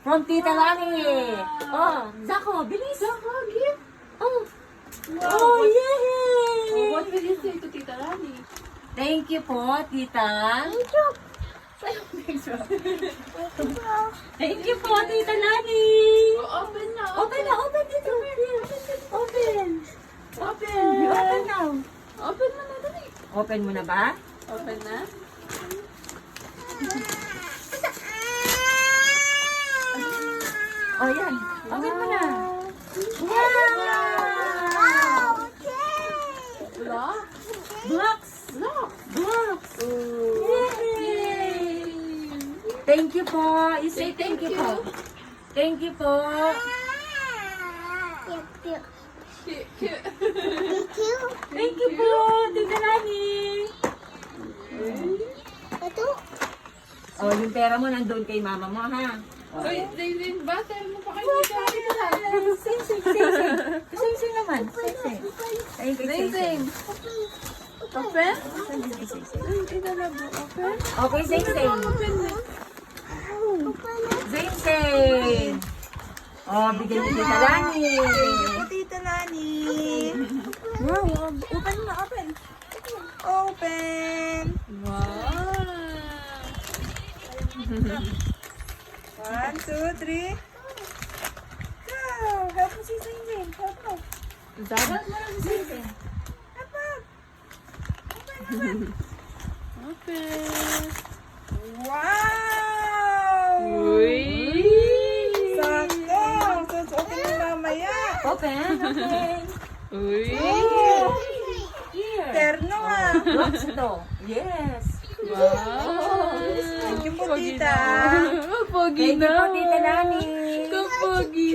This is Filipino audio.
From Tita Lani. Oh, Zako, bilis. Zako, gift. Oh, Wow. oh, What yay! will you say to Tita Rani? Thank you po, Tita. Thank you po, Tita Lani. Open na. Open na, open dito. Here. Open. Open. You open now. Open na na, dali. Open mo na ba? Open na. Oh, yan. Open mo na. Wow. Lock. Blocks. Lock. Blocks. Yay. Thank you po. You say thank you po. Thank you po. Cute, cute. Thank you po, Tita Lani. Oh, yung pera mo nandun kay mama mo, ha? Oh. Uy, Zayn, butter mo pa kayo sa akin. Sing, sing, sing, sing. Sing, sing naman. Sing, sing. Ayun kay Zayn, Sing, sing. Open? Sing, sing, sing, sing. Ay, ito na po. Open? Okay, Sing, sing. Open na. Sing, sing. Oh, bigyan ni Tita Lani. Tita Lani. Wow, open na, open. Open. Wow. 1, 2, 3. Go. Help mo si Zayn. Help mo. Dapat mo lang si Sing. Help up. Open. Open. Wow. Uy. Sakto. Susuotin mo mamaya. Open, open. Uy. Here. Terno ah. Blocks to. Yes. Wow. Thank you po, Pogi tita. na. Pogi Thank you na. po, Tita Lani. Kapogi.